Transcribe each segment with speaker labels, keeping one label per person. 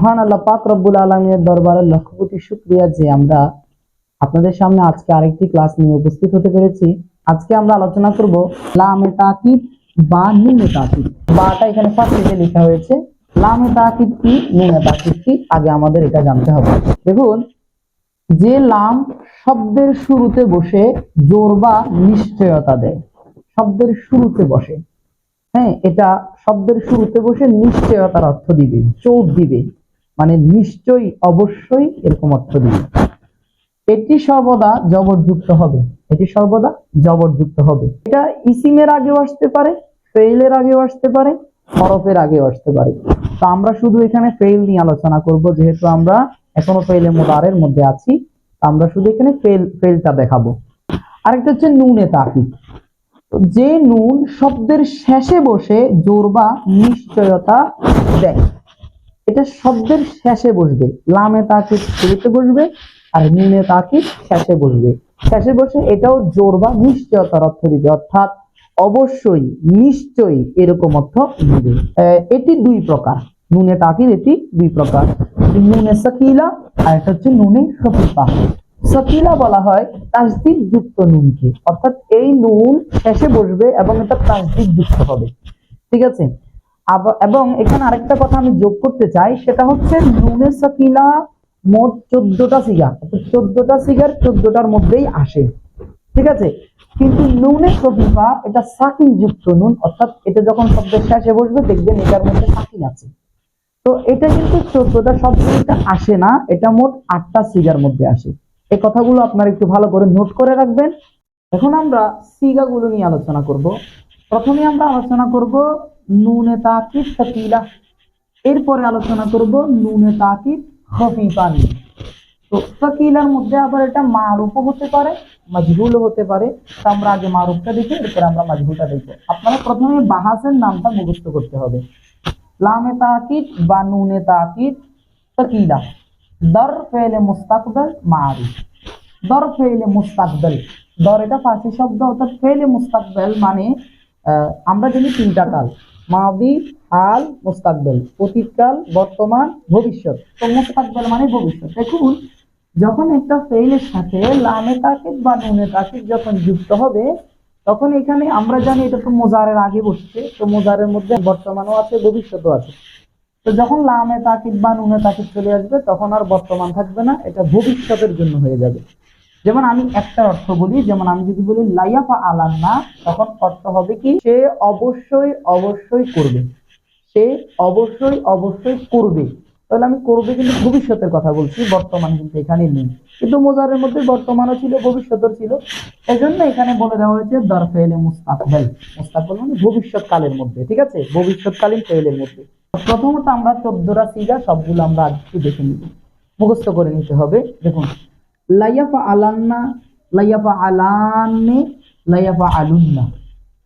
Speaker 1: মহান আল্লাহ পাক রব্বুল আলামিনের দরবারে লক্ষ কোটি শুকরিয়া যে আমরা আপনাদের সামনে আজকে আরেকটি ক্লাস নিয়ে উপস্থিত হতে পেরেছি। আজকে আমরা আলোচনা করব লামে তাকিদ বা নুনে তাকিদ। বাটা এখানে ফার্স্টে লেখা হয়েছে। লামে তাকিদ কি, নুনে তাকিদ কি, আগে আমাদের এটা জানতে হবে। দেখুন, যে লাম শব্দের শুরুতে বসে জোর বা নিশ্চয়তা দেয়, শব্দের শুরুতে বসে, হ্যাঁ, এটা শব্দের শুরুতে বসে নিশ্চয়তার অর্থ দিবে, জোর দিবে, মানে নিশ্চয়ই, অবশ্যই, এরকম অর্থ দিবে। এটি সর্বদা জবরযুক্ত হবে, এটি সর্বদা জবরযুক্ত হবে। এটা ইসিমের আগেও আসতে পারে, ফেইলের আগেও আসতে পারে, হরফের আগেও আসতে পারে। তো আমরা শুধু এখানে ফেইল নিয়ে আলোচনা করব, যেহেতু আমরা এখনো ফেইলে মুদারের মধ্যে আছি। আমরা শুধু এখানে ফেইলটা দেখাবো। আরেকটা হচ্ছে নুনে তাকিদ। যে নুন শব্দের শেষে বসে জোর বা নিশ্চয়তা দেয়, এটা শব্দের শেষে বসবে। লামে তাকিদ শুরুতে বসবে আর নুনে তাকিদ শেষে বসবে। শেষে বসে এটাও জোর বা নিশ্চয়তার অর্থ দিবে, অর্থাৎ অবশ্যই, নিশ্চয়ই, এরকম অর্থ দিবে। এটি দুই প্রকার, নুনে তাকিদ এটি দুই প্রকার। নুনে সাকিলা আর এটা হচ্ছে নুনে খফিফা। সাকিলা বলা হয় তাসদীদ যুক্ত নুনকে, অর্থাৎ এই নুন শেষে বসবে এবং এটা তাসদীদ যুক্ত হবে, ঠিক আছে। এবং এখানে আরেকটা কথা আমি যোগ করতে চাই, সেটা হচ্ছে নুনে সাকিলা মোট 14টা সিগা, 14টা সিগার 14টার মধ্যেই আসে, ঠিক আছে। কিন্তু নুনে খফিফা এটা সাকিন যুক্ত নুন, অর্থাৎ এটা যখন শব্দের শেষে বসবে দেখবেন এটার মধ্যে সাকিন আছে। তো এটা কিন্তু 14টা শব্দটা আসে না, এটা মোট 8টা সিগার মধ্যে আসে। এই কথাগুলো আপনারা একটু ভালো করে নোট করে রাখবেন। এখন আমরা সিগাগুলো নিয়ে আলোচনা করব। প্রথমে আমরা আলোচনা করব নুনে তাকিদ সাকিলা, এরপরে আলোচনা করব নুনে তাকিদ খফিফা নিয়ে। তো সাকিলার মধ্যে আবার এটা মারুফও হতে পারে, মাজহুলও হতে পারে। তো আমরা আগে মারুফটা দেখি, এরপরে আমরা মাজহুলটা দেখব। আপনারা প্রথমে বাহাসের নামটা মুখস্থ করতে হবে। লামে তাকিদ বা নুনে তাকিদ সাকিলা, দর ফেলে মুস্তাকবাল মারুফ। দর ফেলে মুস্তাকবাল, দর এটা ফার্সি শব্দ, অর্থাৎ ফেলে মুস্তাকবাল মানে আমরা জানি তিনটা কাল, মাদি, হাল, মুস্তাকবাল, অতীতকাল, বর্তমান, ভবিষ্যৎ। তো মুস্তাকবাল মানে ভবিষ্যৎ। দেখুন, যখন একটা ফেইলের সাথে লামে তাকিদ বা নুনে তাকিদ যখন যুক্ত হবে, তখন এখানে আমরা জানি এটা তো মুজারের আগে বসছে, তো মুজারের মধ্যে বর্তমানও আছে, ভবিষ্যৎও আছে। তো যখন লামে তাকিদ বা নুনে তাকিদ চলে আসবে, তখন আর বর্তমান থাকবে না, এটা ভবিষ্যতের জন্য হয়ে যাবে। যেমন আমি একটা অর্থ বলি, যেমন আমি যদি বলি লাইয়াফা আলান্না, তখন অর্থ হবে কি, সে অবশ্যই অবশ্যই করবে, সে অবশ্যই অবশ্যই করবে। তাহলে আমি করবে কিন্তু ভবিষ্যতের কথা বলছি, বর্তমান কিন্তু এখানে নেই। কিন্তু মুজারের মধ্যে বর্তমানও ছিল, ভবিষ্যৎও ছিল। এজন্য এখানে বলে দেওয়া হয়েছে দর ফেলে মুস্তাকবাল। মুস্তাকবাল মানে ভবিষ্যৎ কালের মধ্যে, ঠিক আছে, ভবিষ্যৎকালীন ফেলের মধ্যে। প্রথমত আমরা 14টা সিগা সবগুলো আমরা আজকে দেখে নিব, মুখস্থ করে নিতে হবে। দেখুন, লাইয়াফা আলান্না, লাইয়াফা আলান্নে, লাইয়াফা আলুন্না,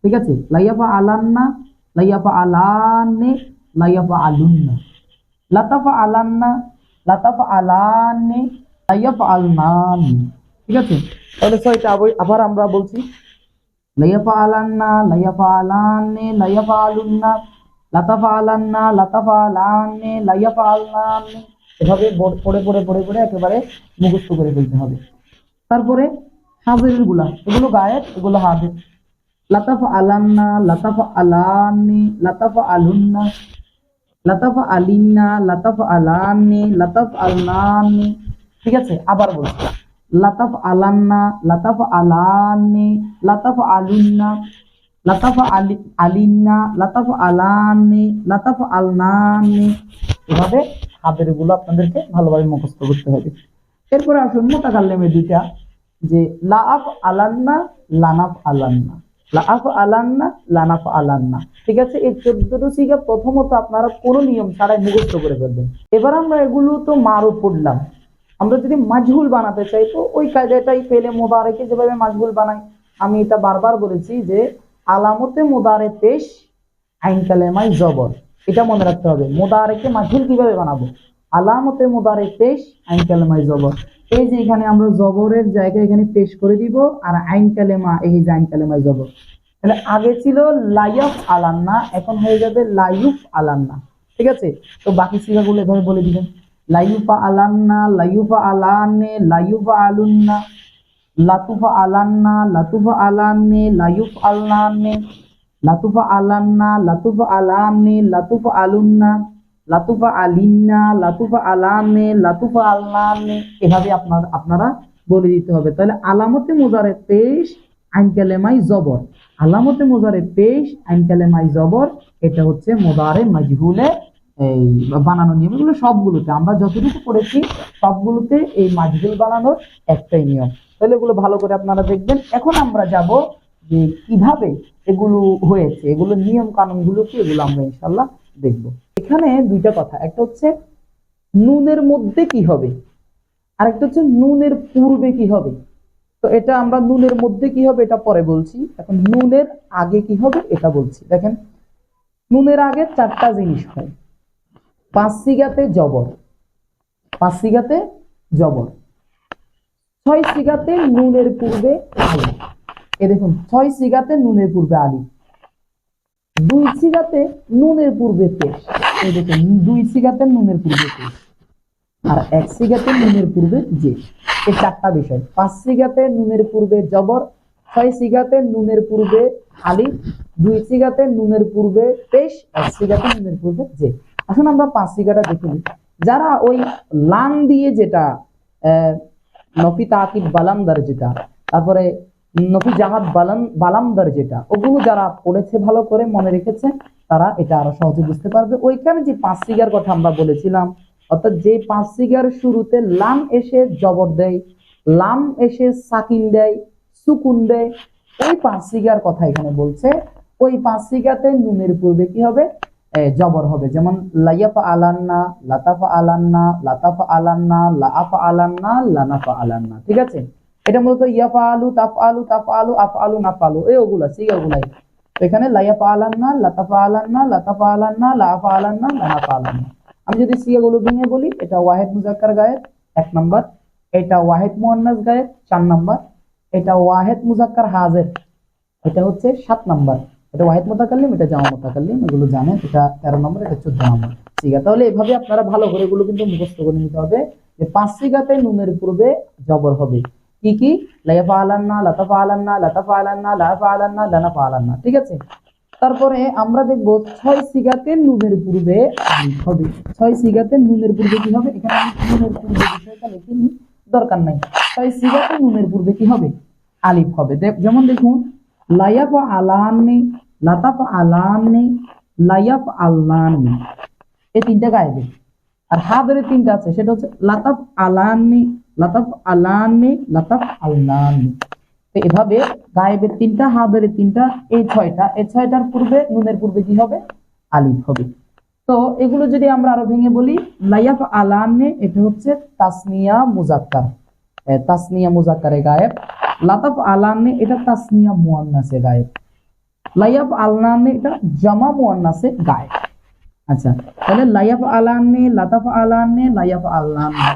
Speaker 1: ঠিক আছে। লাইয়াফা আলান্না, লাইয়াফা আলান্নে, লাইয়াফা আলুন্না। লাতাফা আলান্না, লাতাফা আলান্নে, লাইয়াফা আলনানি, ঠিক আছে। তাহলে ছয়টা আবার আমরা বলছি, লাইয়াফা আলান্না, লাইয়াফা আলান্নে, লাইয়াফা আলুন্না, লাতাফা আলান্না, লাতাফা আলান্নে, লাইয়াফা আলনানি। এভাবে পড়ে পড়ে পড়ে পড়ে একেবারে মুখস্থ করে ফেলতে হবে। তারপরে হাজের গুলা, এগুলো গায়েব, এগুলো হাজের। লাতাফা আলান্না, লাতাফা আলান্নি, লাতাফা আলুন্না, লাতাফা আলিন্না, লাতাফা আলান্নি, লাতাফ আলনানি, ঠিক আছে। আবার বলছি, লাতাফ আলান্না, লাতাফা আলান্নি, লাতাফা আলুন্না, লাতাফা আলিন্না, লাতাফা আলান্নি, লাতাফা আলনানি। এভাবে হাতের গুলো আপনাদেরকে ভালোভাবে মুখস্থ করতে হবে। এরপরে আসুন মুতাকাল্লিমের দুইটা, যে লাআফ আলান্না, লানাফ আলান্না, লাআফ আলান্না, লানাফ আলান্না, ঠিক আছে। এই 14টা সিগা প্রথমত আপনারা কোনো নিয়ম ছাড়াই মুখস্থ করে ফেলবেন। এবার আমরা এগুলো তো মারুফ পড়লাম, আমরা যদি মাজহুল বানাতে চাই তো ওই কায়দাটাই ফেলে মুদারেকে যেভাবে মাজহুল বানাই, আমি এটা বারবার বলেছি যে আলামতে মুদারে পেশ, আইন কালেমায় জবর, এটা মনে রাখতে হবে। মুদারেকে মাজহুল কিভাবে বানাবো, আলামতে মুদারে পেশ, আইন কালেমায় জবর। এই যে এখানে আমরা জবরের জায়গায় এখানে পেশ করে দিব, আর আইন কালেমা, এই যে আইন কালেমায় জবর। তাহলে আগে ছিল লাইয়াফ আলান্না, এখন হয়ে যাবে লাইয়ুফ আলান্না। ঠিক আছে? তো বাকি সিগাগুলো এভাবে বলে দিবেন, লাইফা আলান্না, লাইফা আলানে, লাইফা আলুন্না, লাতুফা আলান্না, লাতুফা আলানে, লাইফ আলনানে, লাতুফা আলান্না, লাতুফা আলানে, লাতুফা আলুন্না, লাতুফা আলিন্না, লাতুফা আলানে, লাতুফা আলনানে। এভাবে আপনারা বলে দিতে হবে। তাহলে আলামতে মুজারে পেশ আইন কালেমাই জবর, আলামতে মুজারে পেশ আইন কালেমাই জবর, এটা হচ্ছে মুজারে মাজহুলে এই বানানো নিয়ম। এগুলো সবগুলোতে আমরা যতটুকু পড়েছি সবগুলোতে এই মাজহুল বানানোর একটাই নিয়ম। তাহলে এগুলো ভালো করে আপনারা দেখবেন। এখন আমরা যাব যে কিভাবে এগুলো হয়েছে, এগুলো নিয়ম কানুন গুলো কি, এগুলো আমরা ইনশাল্লাহ দেখব। এখানে দুইটা কথা, একটা হচ্ছে নুনের মধ্যে কি হবে, আরেকটা হচ্ছে নুনের পূর্বে কি হবে। তো এটা আমরা নুনের মধ্যে কি হবে এটা পরে বলছি, এখন নুনের আগে কি হবে এটা বলছি। দেখেন, নুনের আগে চারটা জিনিস হয়। পাঁচ সিগাতে জবর, পাঁচ সিগাতে জবর, ছয় সিগাতে নুনের পূর্বে আলিফ। এ দেখুন, ছয় সিগাতে নুনের পূর্বে আলিফ, দুই সিগাতে নুনের পূর্বে পেশ। এই দেখুন, দুই সিগাতে নুনের পূর্বে পেশ, আর এক সিগাতে নুনের পূর্বে যে। এই চারটা বিষয়, পাঁচ সিগাতে নুনের পূর্বে জবর, ছয় সিগাতে নুনের পূর্বে আলিফ, দুই সিগাতে নুনের পূর্বে পেশ, এক সিগাতে নুনের পূর্বে যে। আসুন আমরা পাঁচ সিগাটা দেখে নিই। যারা ওই লাম দিয়ে যেটা নফি তাকিদ বালামদার যেটা, তারপরে নফি জাহাদ বালামদার যেটা, ওগুলো যারা পড়েছে ভালো করে মনে রেখেছে তারা এটা আরো সহজে বুঝতে পারবে। ওইখানে যে পাঁচ সিগার কথা আমরা বলেছিলাম, অর্থাৎ যে পাঁচ সিগার শুরুতে লাম এসে জবর দেয়, লাম এসে সাকিন দেয়, সুকুন দেয়, ওই পাঁচ সিগার কথা এখানে বলছে। ওই পাঁচ সিগাতে নুনের পূর্বে কি হবে, জবর হবে। যেমন লাইয়াফা আলান্না, লাতাফা আলান্না, লাতাফা আলান্না, লাআফা আলান্না, লানাফা আলান্না। ঠিক আছে? এটা মূলত ইয়াফা আলু, তাফ আলু, তাফ আলু, আফ আলু, নাফ আলু, এই ওগুলা সিগা ওগুলাই। এখানে লাইয়াফা আলান্না, লাতাফা আলান্না, লাতাফা আলান্না, লাআফা আলান্না, লানাফা আলান্না। আমি যদি সিগাগুলো ভেঙে বলি, এটা ওয়াহিদ মুজাক্কার গায়েব 1 নাম্বার, এটা ওয়াহিদ মুয়ান্নাস গায়েব 4 নাম্বার, এটা ওয়াহিদ মুজাক্কার হাজির এটা হচ্ছে 7 নাম্বার, এটা ওয়াহিদ মুতাকাল্লিম, এটা জামা মুতাকাল্লিম, এগুলো জানেন। এটা 13 নম্বর, এটা 14 নম্বর সিগা। তাহলে এভাবে আপনারা ভালো করে এগুলো কিন্তু মুখস্থ করে নিতে হবে যে পাঁচ সিগাতে নুনের পূর্বে জবর হবে। কি কি? লাইফা আলান্না, লাতাফা আলান্না, লাতাফা আলান্না, লাফা আলান্না, লানাফা আলান্না। ঠিক আছে? তারপরে আমরা দেখব ছয় সিগাতে নুনের পূর্বে আলিফ হবে। ছয় সিগাতে নুনের পূর্বে কি হবে, এখানে আমি নুনের পূর্বে বিষয়টা লিখিনি, দরকার নাই। ছয় সিগাতে নুনের পূর্বে কি হবে, আলিফ হবে। যেমন দেখুন, লায়াফা আলান্নি, লাতাফা আলান্নি, লায়াফ আল্লান্নি, এই তিনটা গায়েবে। আর হাদের তিনটা আছে, সেটা হচ্ছে লাতাফ আলান্নি, লাতাফ আলান্নি, লাতাফ আল্লান্নি। তো এভাবে গায়েবের তিনটা, হাদের তিনটা, এই ছয়টা, এই ছয়টার পূর্বে নুনের পূর্বে কি হবে, আলিফ হবে। তো এগুলো যদি আমরা আরো ভেঙে বলি, লাইয়াফ আলান্নি এটা হচ্ছে তাসনিয়া মুজাক্কার, তাসনিয়া মুজাক্কারে গায়েব। লাতাফ আলান্নি এটা তাসনিয়া মুয়ান্নাসে গায়েব। লাইয়াফ আলনান্নি এটা জামা মুয়ান্নাসে গায়েব। আচ্ছা, তাহলে লাইয়াফ আলান্নি, লাতাফ আলান্নি, লাইয়াফ আলনান্নি।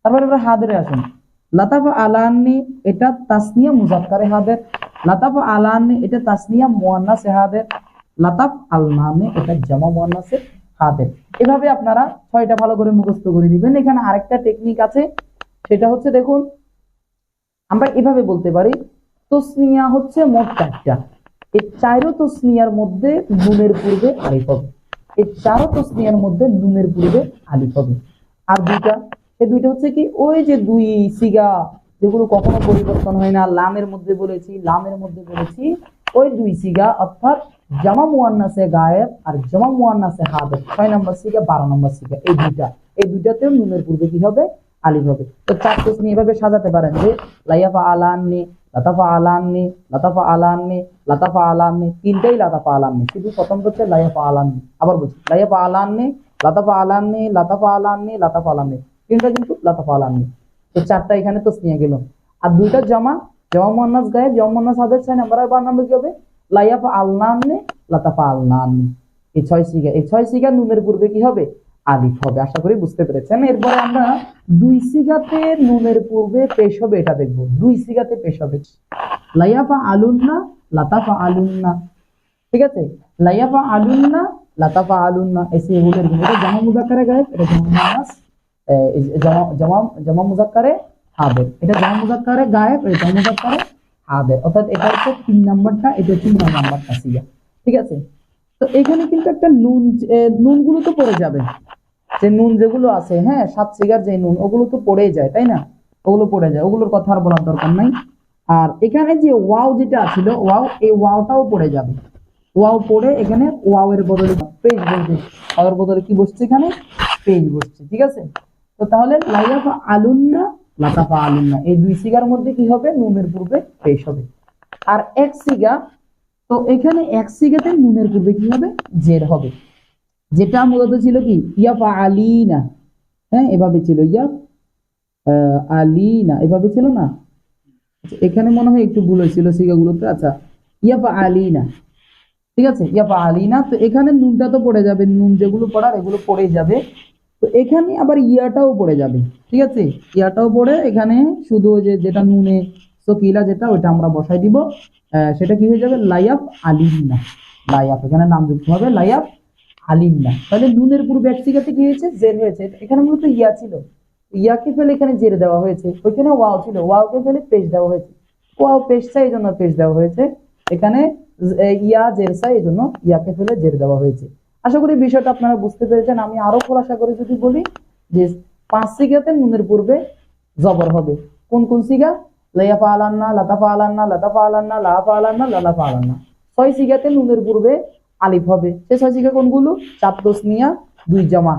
Speaker 1: তারপরে আমরা হাদরে আসুন। লাতাফ আলান্নি এটা তাসনিয়া মুজাক্কারে হাদের, লাতাফ আলান্নি এটা তাসনিয়া মুয়ান্নাসে হাদের, লাতাফ আলনান্নি এটা জামা মুয়ান্নাসে হাদের। এভাবে আপনারা ছয়টা ভালো করে মুখস্থ করে দিবেন। এখানে আরেকটা টেকনিক আছে, সেটা হচ্ছে দেখুন, আমরা এভাবে বলতে পারি তসনিয়া হচ্ছে মোট 4টা, এই 4 তসনিয়ার মধ্যে নুনের পূর্বে আলিফ হবে, এই 4 তসনিয়ার মধ্যে নুনের পূর্বে আলিফ হবে। আর দুইটা, এই দুইটা হচ্ছে কি, ওই যে দুই সিগা যেগুলো কখনো পরিবর্তন হয় না, লামের মধ্যে বলেছি, লামের মধ্যে বলেছি, ওই দুই সিগা অর্থাৎ জামা মুয়ান্নাসে গায়েব আর জামা মুয়ান্নাসে হাদের, 6 নম্বর সিগা, 12 নম্বর সিগা, এই দুইটাতেও নুনের পূর্বে কি হবে, আলিফ হবে। তো 4 তসনি এভাবে সাজাতে পারেন যে লাইয়াফা আলান্নি, লাতাফা আলান্নি, লাতাফা আলান্নি, লাতাফা আলান্নি, তিনটাই লাতাফা আলান্নি, শুধু প্রথম হচ্ছে লাইয়াফা আলান্নি। আবার বলছি, লাইয়াফা আলান্নি, লাতাফা আলান্নি, লাতাফা আলান্নি, লাতাফা আলান্নি, তিনটা কিন্তু লাতাফা আলান্নি। তো 4টা এখানে তসনিয়া গেল। আর দুইটা জামা, জামা মুয়ান্নাস গায়েব, জামা মুয়ান্নাস হাদের 6 নাম্বার, আর 12 নম্বর কি হবে, লাইয়াফা আলনান্নি, লাতাফা আলনান্নি। এই 6 সিগা, এই 6 সিগা নুনের পূর্বে কি হবে, আলিফ হবে। আশা করি বুঝতে পেরেছেন। এরপরে আমরা দুই সিগাতে নুনের পূর্বে পেশ হবে এটা দেখব। দুই সিগাতে পেশ হবে লাইয়াফা আলুন্না, লাতাফা আলুন্না। ঠিক আছে? লাইয়াফা আলুন্না, লাতাফা আলুন্না, এসে এগুলো এরকম। এটা জামা মুজাক্কারে গায়েব, এটা জামা মুয়ান্নাস, জামা জামা জামা মুজাক্কারে হাদের, এটা জামা মুজাক্কারে গায়েব, এটা জামা মুজাক্কারে হাদের। অর্থাৎ এটা হচ্ছে 3 নাম্বারটা, এটা হচ্ছে 9 নাম্বারটা সিগা। ঠিক আছে, তো এখানে কিন্তু একটা নুন, নুন গুলো তো পড়ে যাবে, যে নুন যেগুলো আছে, হ্যাঁ 7 সিগার যে নুন, ওগুলো তো পড়েই যায়, তাই না? ওগুলো পড়ে যায়, ওগুলোর কথা আর বলার দরকার নাই। আর এখানে যে ওয়াও যেটা ছিল, ওয়াও, এই ওয়াওটাও পড়ে যাবে। ওয়াও পড়ে এখানে ওয়াও এর বদলে পেজ বসবে, ওয়াও এর বদলে কি বসছে এখানে? পেজ বসছে। ঠিক আছে, তো তাহলে লাইয়াফা আলুন্না, লাতাফা আলুন্না, এই 2 সিগার মধ্যে কি হবে? নুনের পূর্বে পেশ হবে। আর এক সিগা, তো এখানে এক সিগাতে নুনের পূর্বে কি হবে? জের হবে, যেটা মূলত ছিল কি? ইয়াফা আলিনা, হ্যাঁ এভাবে ছিল, ইয়া আলিনা এভাবে ছিল না? আচ্ছা, এখানে মনে হয় একটু ভুল হয়েছিল সিগাগুলোতে। আচ্ছা, ইয়াফা আলিনা, ঠিক আছে, ইয়াফা আলিনা। তো এখানে নুনটা তো পড়ে যাবে, নুন যেগুলো পড়ার এগুলো পড়ে যাবে। তো এখানে আবার ইয়াটাও পড়ে যাবে। ঠিক আছে, ইয়াটাও পড়ে এখানে শুধু ওই যে যেটা নুনে সকিলা যেটা, ওইটা আমরা বসাই দিব। সেটা কি হয়ে যাবে? লাইয়াফ আলিনা। লাইয়াফ এখানে নাম যুক্ত হবে, লাইয়াফ আলিনা। তাহলে নুনের পূর্বে এক সিগাতে কি হয়েছে? জের হয়েছে। এখানে মূলত ইয়া ছিল, ইয়াকে ফেলে এখানে জের দেওয়া হয়েছে। ওইখানে ওয়াও ছিল, ওয়াওকে ফেলে পেশ দেওয়া হয়েছে। ওয়াও পেশ চাই, এই জন্য পেশ দেওয়া হয়েছে। এখানে ইয়া জের চাই, এই জন্য ইয়াকে ফেলে জের দেওয়া হয়েছে। আশা করি বিষয়টা আপনারা বুঝতে পেরেছেন। আমি আরো খোলাসা করে যদি বলি, যে 5 সিগাতে নুনের পূর্বে জবর হবে। কোন কোন সিগা? লাইয়াফা আলান্না, লাতাফা আলান্না, লাতাফা আলান্না, লাফা আলান্না, লালাফা আলান্না। 6 সিগাতে নুনের পূর্বে আলিফ হবে। সেই 6 সিগা কোনগুলো? 4 তসনিয়া, 2 জামা,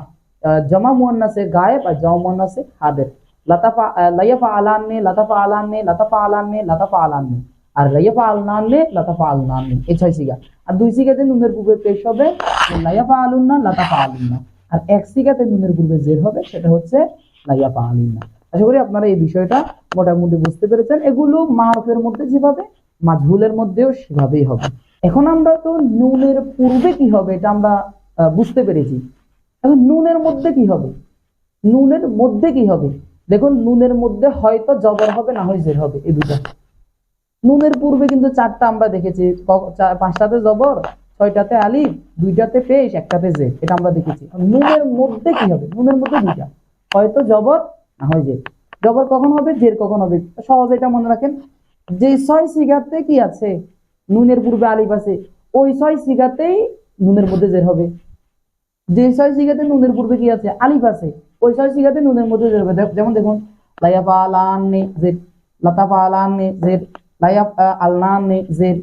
Speaker 1: জামা মুয়ান্নাসে গায়েব আর জামা মুয়ান্নাসে হাদের। লাতাফা লাইয়াফা আলান্নে, লাতাফা আলান্নে, লাতাফা আলান্নে, লাতাফা আলান্নে, আর লাইয়াফা আলনান্নে, লাতাফা আলনান্নে, এই 6 সিগা। আর 2 সিগাতে নুনের পূর্বে পেশ হবে লাইয়াফা আলুন্না, লাতাফা আলুন্না। আর এক সিগাতে নুনের পূর্বে জের হবে, সেটা হচ্ছে লাইয়াফা আলিন্না। আশা করি আপনারা এই বিষয়টা মোটামুটি বুঝতে পেরেছেন। এগুলো মারফের মধ্যে যেভাবে, মাজহুলের মধ্যেও সেভাবেই হবে। এখন আমরা তো নুনের পূর্বে কি হবে এটা আমরা বুঝতে পেরেছি। এখন নুনের মধ্যে কি হবে? নুনের মধ্যে কি হবে? দেখুন, নুনের মধ্যে হয়তো জবর হবে, না হয় জের হবে, এই দুটো। নুনের পূর্বে কিন্তু 4টা আমরা দেখেছি, 5টাতে জবর, 6টাতে আলিফ, 2টাতে পেশ, 1টাতে জের, এটা আমরা দেখেছি। নুনের মধ্যে কি হবে? নুনের মধ্যে 2টা, হয়তো জবর, না হয় জের। জবর কখন হবে? জের কখন হবে? সহজে এটা মনে রাখেন, যে 6 সিগাতে কি আছে? নুনের পূর্বে আলিফ আছে, ওই 6 সিগাতেই নুনের মধ্যে জের হবে। যে 6 সিগাতে নুনের পূর্বে কি আছে? আলিফ আছে, ওই 6 সিগাতে নুনের মধ্যে জের হবে। যেমন দেখুন, লাইয়াফা আলান্নে জের, লাতাফা আলান্নে জের, লাইয়াফ আলনান্নে জের,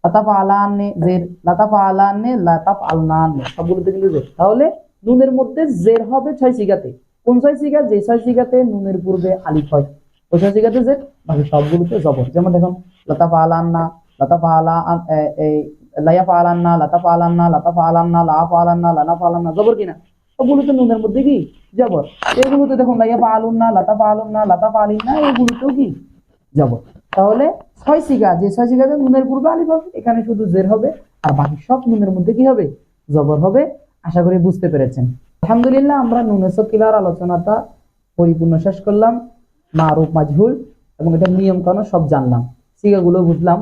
Speaker 1: লাতাফা আলান্নে জের, লাতাফা আলান্নে, লাতাফ আলনান্নে, সবগুলোতে কিন্তু জের। তাহলে নুনের মধ্যে জের হবে 6 সিগাতে। কোন 6 সিগা? যে 6 সিগাতে নুনের পূর্বে আলিফ হয়, ওই 6 সিগাতে জের, বাকি সবগুলোতে জবর। যেমন দেখুন, লাতাফা আলান্না, লাতাফা আলা, লাইয়াফা আলান্না, লাতাফা আলান্না, লাতাফা আলান্না, লাফা আলান্না, লানাফা আলান্না, জবর কিনা? সবগুলোতে নুনের মধ্যে কি? জবর। এগুলোতে দেখুন, লাইয়াফা আলুন্না, লাতাফা আলুন্না, লাতাফা আলিন্না, এগুলোতেও কি? জবর। তাহলে 6 সিগা, যে 6 সিগাতে নুনের পূর্বে আলিফ হবে, এখানে শুধু জের হবে, আর বাকি সব নুনের মধ্যে কি হবে? জবর হবে। আশা করি বুঝতে পেরেছেন। আলহামদুলিল্লাহ, আমরা নুনে সকিলার আলোচনাটা পরিপূর্ণ শেষ করলাম। মারুফ, মাজহুল এবং এটার নিয়ম কানুন সব জানলাম, সিগাগুলো বুঝলাম।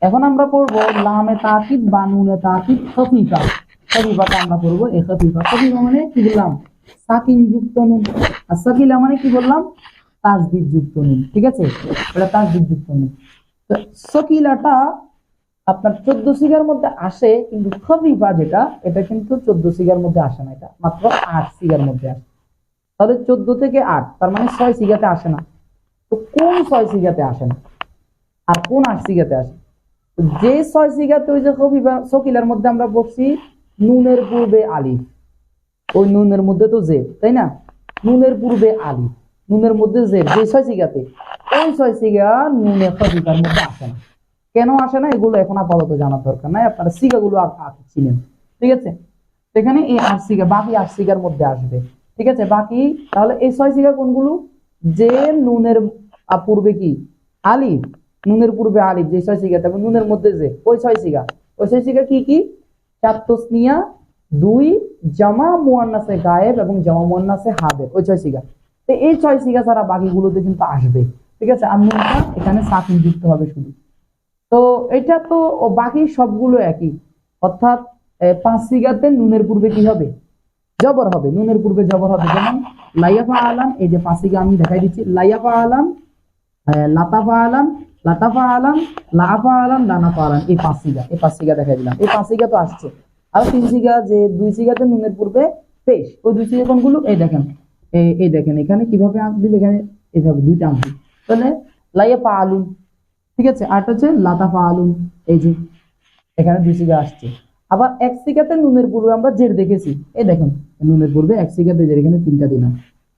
Speaker 1: এখন আমরা পড়বো লামে তাকিদ বা নুনে তাকিদ খফিফা। খফিফাটা আমরা পড়বো। এই খফিফা, খফিফা মানে কি বললাম? সাকিন যুক্ত নুন। আর সাকিলা মানে কি বললাম? তাসদিদ যুক্ত নুন। ঠিক আছে, এটা তাসদিদ যুক্ত নুন। তো সকিলাটা আপনার 14 সিগার মধ্যে আসে, কিন্তু খফিফা যেটা, এটা কিন্তু 14 সিগার মধ্যে আসে না, এটা মাত্র 8 সিগার মধ্যে আসে। তাহলে 14 থেকে 8, তার মানে 6 সিগাতে আসে না। তো কোন 6 সিগাতে আসে না আর কোন 8 সিগাতে আসে? যে 6 সিগাতে ওই যে খফিফা সকিলার মধ্যে আমরা পড়ছি নুনের পূর্বে আলিফ, ওই নুনের মধ্যে তো জের, তাই না? নুনের পূর্বে আলিফ, নুনের মধ্যে জের, যে 6 সিগাতে, ওই 6 সিগা নুনে খফিফার মধ্যে আসে না। কেন আসে না এগুলো এখন আপাতত জানার দরকার নাই, আপনারা সিগাগুলো চিনেন। ঠিক আছে, সেখানে এই 8 সিগা, বাকি 8 সিগার মধ্যে আসবে। ঠিক আছে, বাকি তাহলে এই 6 সিগা কোনগুলো? যে নুনের পূর্বে কি? আলিফ, নুনের পূর্বে আলিফ, যে 6 সিগা, তারপর নুনের মধ্যে যে ওই 6 সিগা, ওই 6 সিগা কি কি? 4 তসনিয়া, 2 জামা মুয়ান্নাসে গায়েব এবং জামা মুয়ান্নাসে হাদের, ওই 6 সিগা। তো এই 6 সিগা ছাড়া বাকিগুলোতে কিন্তু আসবে। ঠিক আছে, আর নুনটা এখানে সাকিন যুক্ত হবে শুধু। তো এটা তো বাকি সবগুলো একই, অর্থাৎ পাঁচ সিগাতে নুনের পূর্বে কি হবে? জবর হবে, নুনের পূর্বে জবর হবে। যেমন লাইয়াফা আলান, এই যে পাঁচ সিগা আমি দেখাই দিচ্ছি, লাইয়াফা আলান, লাতাফা আলান, লাতাফা আলান, লাফা আলান, লানাফা আলান, এই পাঁচ সিগা দেখাই দিলাম। এই পাঁচ সিগা তো আসছে। আর তিন সিগা, যে দুই সিগাতে নুনের পূর্বে পেশ, ওই দুই সিগা কোনগুলো? এই দেখেন, এই দেখেন এখানে কিভাবে আঁকবি, এখানে এইভাবে দুইটা আঁকবি। তাহলে লাইয়াফা আলুন, ঠিক আছে। আর হচ্ছে লাতাফা আলুন, এই যে এখানে দুই সিগা আসছে। আবার এক সিগাতে নুনের পূর্বে আমরা জের দেখেছি, এই দেখুন নুনের পূর্বে এক সিগাতে জের, এখানে তিনটা দিলাম।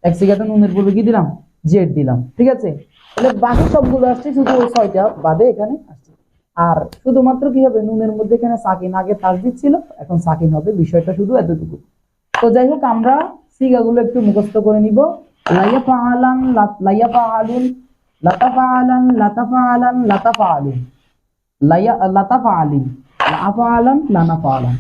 Speaker 1: এক সিগাতে নুনের পূর্বে কি দিলাম? জেড দিলাম, ঠিক আছে। তাহলে বাকি সবগুলো আসছে, শুধু ওই ছয়টা বাদে এখানে আসছে। আর শুধুমাত্র কি হবে, নুনের মধ্যে এখানে সাকিন, আগে তাসদিদ ছিল, এখন সাকিন হবে, বিষয়টা শুধু এতটুকু। তো যাই হোক, আমরা সিগাগুলো একটু মুখস্থ করে নিব। লাইয়াফা আলান, লাইয়াফা আলুন, লাতাফা আলান, লাতাফা আলান, লাতাফা আলুন, লাতাফা আলিন, লাফা আলান, লানাফা আলান।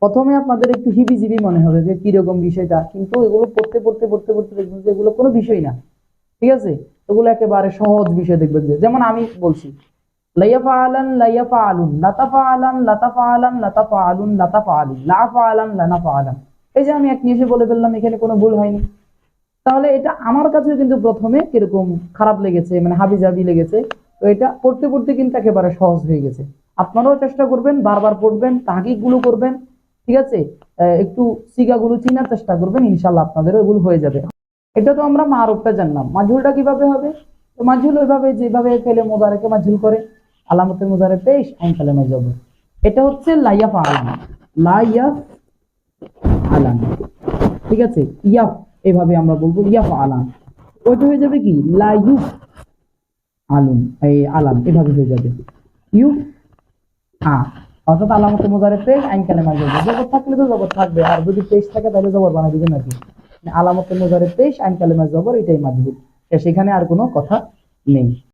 Speaker 1: প্রথমে আপনাদের একটু হিবিজিবি মনে হবে যে কিরকম বিষয়টা, কিন্তু এগুলো পড়তে পড়তে পড়তে পড়তে দেখবেন যে এগুলো কোনো বিষয় না, ঠিক আছে। এগুলো একেবারে সহজ বিষয় দেখবেন। যে যেমন আমি বলছি, লাইয়াফা আলান, লাইয়াফা আলুন, লাতাফা আলান, লাতাফা আলান, লাতাফা আলুন, লাতাফা আলিন, লাফা আলান, লানাফা আলান। এই যে আমি এক নিয়ে বলে ফেললাম, এখানে কোনো ভুল হয়নি। তাহলে এটা আমার কাছে কিন্তু প্রথমে কিরকম খারাপ লেগেছে, মানে হাবিজাবি লেগেছে। তো এটা পড়তে পড়তে কিন্তু একেবারে সহজ হয়ে গেছে। আপনারাও চেষ্টা করবেন, বারবার পড়বেন, তাহকিক গুলো করবেন, ঠিক আছে। একটু সিগাগুলো চিনার চেষ্টা করবেন, ইনশাল্লাহ আপনাদের এগুলো হয়ে যাবে। এটা তো আমরা মারুফটা জানলাম, মাজহুলটা কিভাবে হবে? তো মাজহুল ওইভাবে, যেভাবে ফেলে মোজারেকে মাজহুল করে, আলামতে মোজারে পেশ, আইন কালেমে জবর। এটা হচ্ছে লাইয়াফ আলান, লাইয়াফ আলান, ঠিক আছে। ইয়াফ, এভাবে আমরা বলবো ইয়াফ আলান। ওইটা হয়ে যাবে কি? লাইয়ুফ আলুন, এই আলান, এভাবে হয়ে যাবে ইউ আ। অর্থাৎ আলামতে মোজারে পেশ, আইন কালেমা জবর। জবর থাকলে তো জবর থাকবে, আর যদি পেশ থাকে তাহলে জবর বানাই দিবেন নাকি। আলামতে মোজারে পেশ, আইন কালেমা জবর, এটাই মাজহুল। সেখানে আর কোনো কথা নেই।